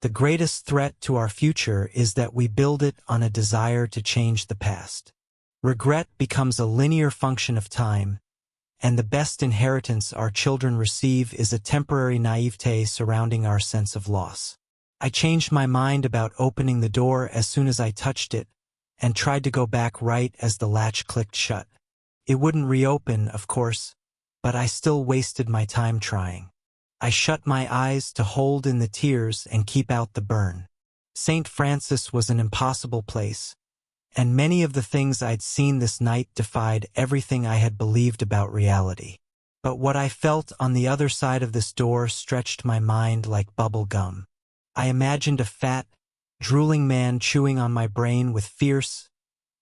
The greatest threat to our future is that we build it on a desire to change the past. Regret becomes a linear function of time, and the best inheritance our children receive is a temporary naivete surrounding our sense of loss. I changed my mind about opening the door as soon as I touched it, and tried to go back right as the latch clicked shut. It wouldn't reopen, of course, but I still wasted my time trying. I shut my eyes to hold in the tears and keep out the burn. St. Francis was an impossible place, and many of the things I'd seen this night defied everything I had believed about reality. But what I felt on the other side of this door stretched my mind like bubble gum. I imagined a fat, drooling man chewing on my brain with fierce,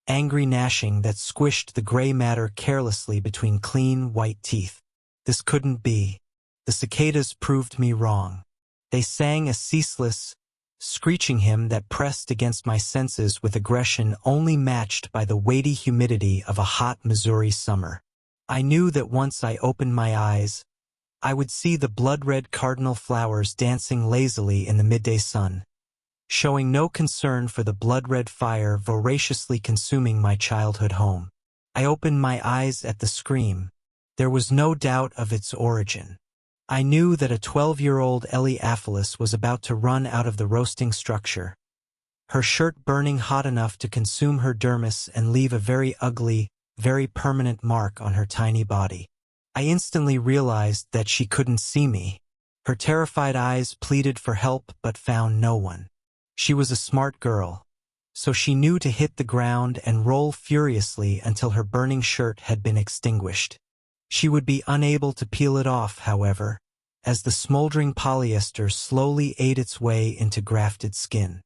angry gnashing that squished the gray matter carelessly between clean, white teeth. This couldn't be. The cicadas proved me wrong. They sang a ceaseless, screeching hymn that pressed against my senses with aggression only matched by the weighty humidity of a hot Missouri summer. I knew that once I opened my eyes, I would see the blood-red cardinal flowers dancing lazily in the midday sun, showing no concern for the blood-red fire voraciously consuming my childhood home. I opened my eyes at the scream. There was no doubt of its origin. I knew that a 12-year-old Ellie Aphelis was about to run out of the roasting structure, her shirt burning hot enough to consume her dermis and leave a very ugly, very permanent mark on her tiny body. I instantly realized that she couldn't see me. Her terrified eyes pleaded for help but found no one. She was a smart girl, so she knew to hit the ground and roll furiously until her burning shirt had been extinguished. She would be unable to peel it off, however, as the smoldering polyester slowly ate its way into grafted skin.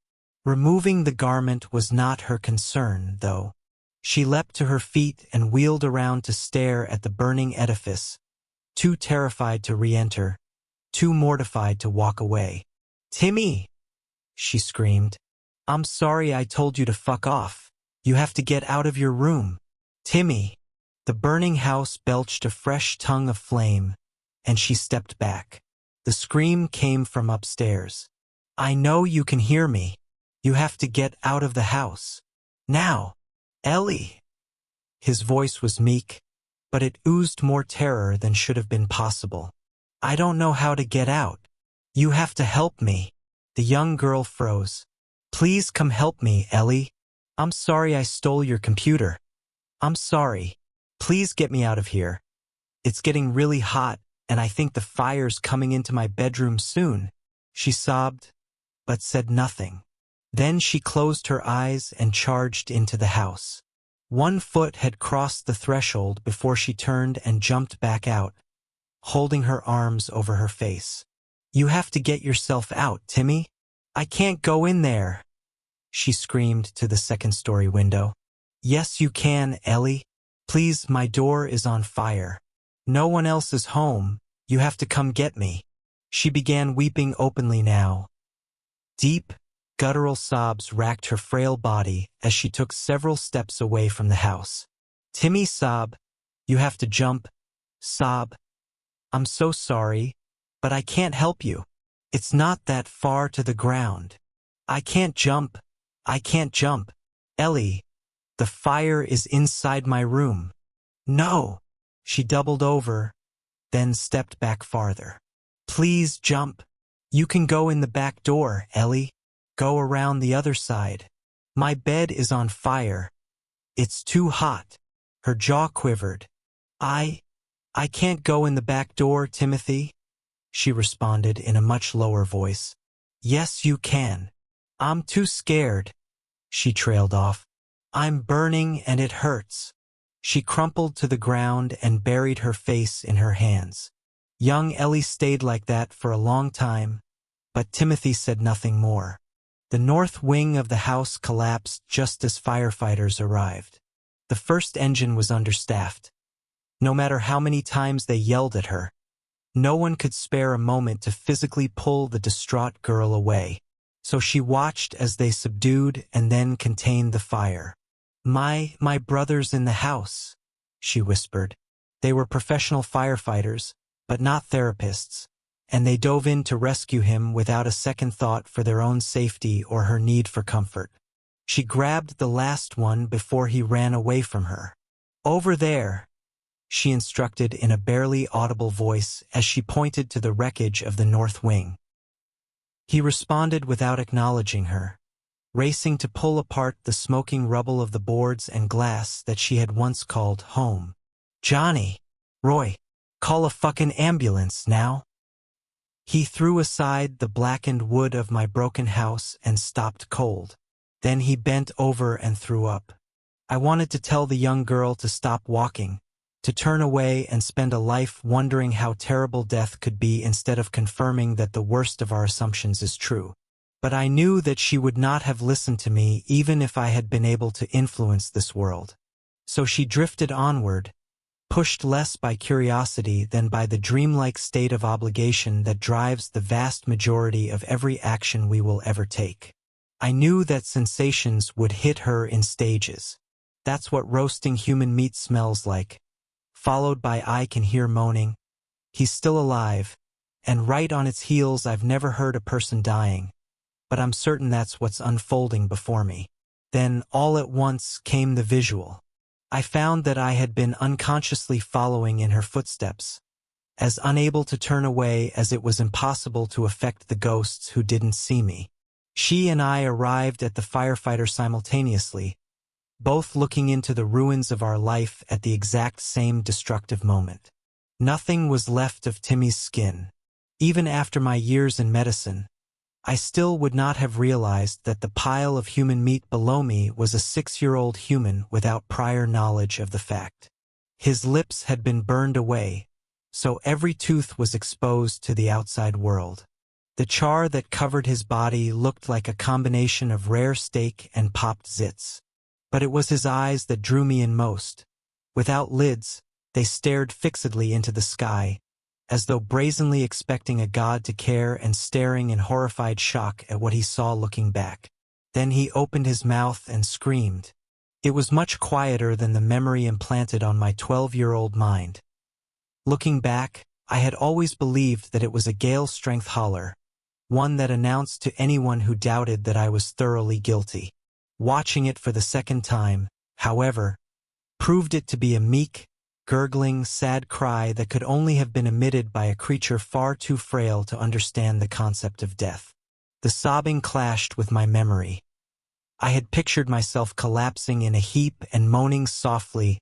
Removing the garment was not her concern, though. She leapt to her feet and wheeled around to stare at the burning edifice, too terrified to re-enter, too mortified to walk away. "Timmy!" she screamed. "I'm sorry I told you to fuck off. You have to get out of your room. Timmy!" The burning house belched a fresh tongue of flame, and she stepped back. The scream came from upstairs. "I know you can hear me. You have to get out of the house. Now! Ellie!" His voice was meek, but it oozed more terror than should have been possible. "I don't know how to get out. You have to help me." The young girl froze. "Please come help me, Ellie. I'm sorry I stole your computer. I'm sorry. Please get me out of here. It's getting really hot, and I think the fire's coming into my bedroom soon." She sobbed, but said nothing. Then she closed her eyes and charged into the house. One foot had crossed the threshold before she turned and jumped back out, holding her arms over her face. "You have to get yourself out, Timmy. I can't go in there," she screamed to the second-story window. "Yes, you can, Ellie. Please, my door is on fire. No one else is home. You have to come get me." She began weeping openly now. Deep, guttural sobs racked her frail body as she took several steps away from the house. "Timmy," sob. "You have to jump." Sob. "I'm so sorry, but I can't help you. It's not that far to the ground. I can't jump. I can't jump. Ellie, the fire is inside my room." "No." She doubled over, then stepped back farther. "Please jump. You can go in the back door, Ellie. Go around the other side. My bed is on fire. It's too hot." Her jaw quivered. I can't go in the back door, Timothy," she responded in a much lower voice. "Yes, you can. I'm too scared," she trailed off. "I'm burning and it hurts." She crumpled to the ground and buried her face in her hands. Young Ellie stayed like that for a long time, but Timothy said nothing more. The north wing of the house collapsed just as firefighters arrived. The first engine was understaffed. No matter how many times they yelled at her, no one could spare a moment to physically pull the distraught girl away. So she watched as they subdued and then contained the fire. My brother's in the house," she whispered. They were professional firefighters, but not therapists, and they dove in to rescue him without a second thought for their own safety or her need for comfort. She grabbed the last one before he ran away from her. "Over there," she instructed in a barely audible voice as she pointed to the wreckage of the north wing. He responded without acknowledging her, racing to pull apart the smoking rubble of the boards and glass that she had once called home. "Johnny! Roy! Call a fucking ambulance now!" He threw aside the blackened wood of my broken house and stopped cold. Then he bent over and threw up. I wanted to tell the young girl to stop walking, to turn away and spend a life wondering how terrible death could be instead of confirming that the worst of our assumptions is true. But I knew that she would not have listened to me even if I had been able to influence this world. So she drifted onward, pushed less by curiosity than by the dreamlike state of obligation that drives the vast majority of every action we will ever take. I knew that sensations would hit her in stages. That's what roasting human meat smells like, followed by "I can hear moaning, he's still alive," and right on its heels "I've never heard a person dying, but I'm certain that's what's unfolding before me." Then, all at once, came the visual. I found that I had been unconsciously following in her footsteps, as unable to turn away as it was impossible to affect the ghosts who didn't see me. She and I arrived at the firefighter simultaneously, both looking into the ruins of our life at the exact same destructive moment. Nothing was left of Timmy's skin. Even after my years in medicine, I still would not have realized that the pile of human meat below me was a 6-year-old human without prior knowledge of the fact. His lips had been burned away, so every tooth was exposed to the outside world. The char that covered his body looked like a combination of rare steak and popped zits. But it was his eyes that drew me in most. Without lids, they stared fixedly into the sky, as though brazenly expecting a god to care and staring in horrified shock at what he saw looking back. Then he opened his mouth and screamed. It was much quieter than the memory implanted on my 12-year-old mind. Looking back, I had always believed that it was a gale-strength holler, one that announced to anyone who doubted that I was thoroughly guilty. Watching it for the second time, however, proved it to be a meek, gurgling, sad cry that could only have been emitted by a creature far too frail to understand the concept of death. The sobbing clashed with my memory. I had pictured myself collapsing in a heap and moaning softly,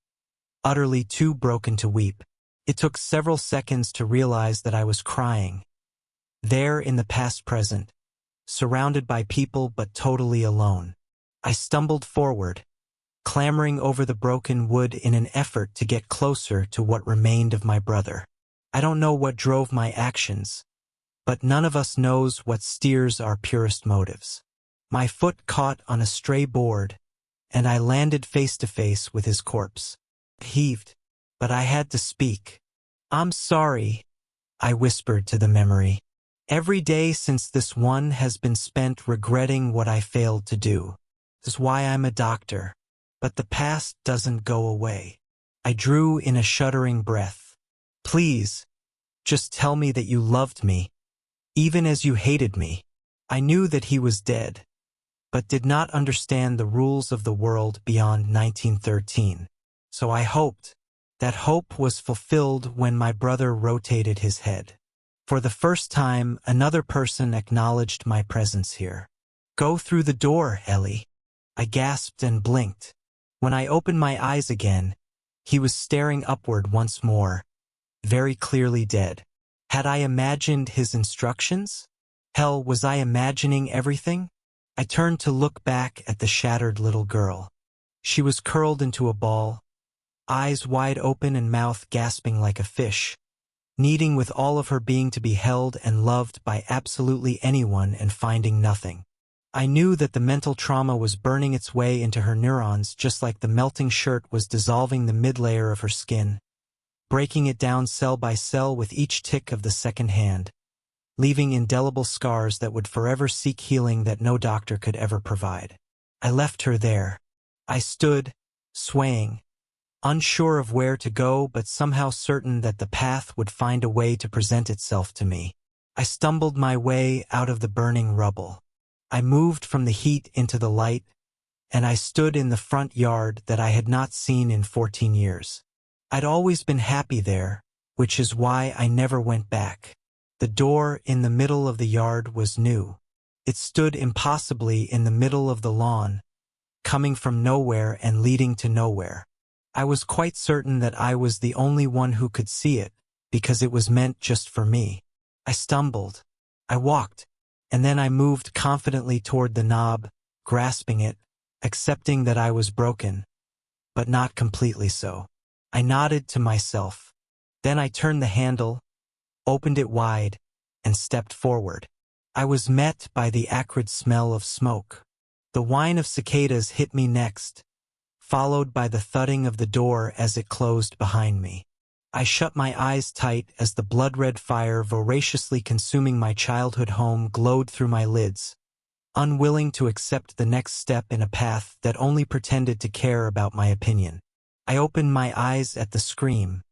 utterly too broken to weep. It took several seconds to realize that I was crying. There in the past present, surrounded by people but totally alone. I stumbled forward, clambering over the broken wood in an effort to get closer to what remained of my brother. I don't know what drove my actions, but none of us knows what steers our purest motives. My foot caught on a stray board, and I landed face to face with his corpse. Heaved, but I had to speak. "I'm sorry," I whispered to the memory. "Every day since this one has been spent regretting what I failed to do. This is why I'm a doctor. But the past doesn't go away." I drew in a shuddering breath. "Please, just tell me that you loved me, even as you hated me." I knew that he was dead, but did not understand the rules of the world beyond 1913. So I hoped. That hope was fulfilled when my brother rotated his head. For the first time, another person acknowledged my presence here. "Go through the door, Ellie." I gasped and blinked. When I opened my eyes again, he was staring upward once more, very clearly dead. Had I imagined his instructions? Hell, was I imagining everything? I turned to look back at the shattered little girl. She was curled into a ball, eyes wide open and mouth gasping like a fish, needing with all of her being to be held and loved by absolutely anyone and finding nothing. I knew that the mental trauma was burning its way into her neurons just like the melting shirt was dissolving the mid-layer of her skin, breaking it down cell by cell with each tick of the second hand, leaving indelible scars that would forever seek healing that no doctor could ever provide. I left her there. I stood, swaying, unsure of where to go but somehow certain that the path would find a way to present itself to me. I stumbled my way out of the burning rubble. I moved from the heat into the light, and I stood in the front yard that I had not seen in 14 years. I'd always been happy there, which is why I never went back. The door in the middle of the yard was new. It stood impossibly in the middle of the lawn, coming from nowhere and leading to nowhere. I was quite certain that I was the only one who could see it, because it was meant just for me. I stumbled. I walked, and then I moved confidently toward the knob, grasping it, accepting that I was broken, but not completely so. I nodded to myself. Then I turned the handle, opened it wide, and stepped forward. I was met by the acrid smell of smoke. The whine of cicadas hit me next, followed by the thudding of the door as it closed behind me. I shut my eyes tight as the blood-red fire voraciously consuming my childhood home glowed through my lids, unwilling to accept the next step in a path that only pretended to care about my opinion. I opened my eyes at the scream,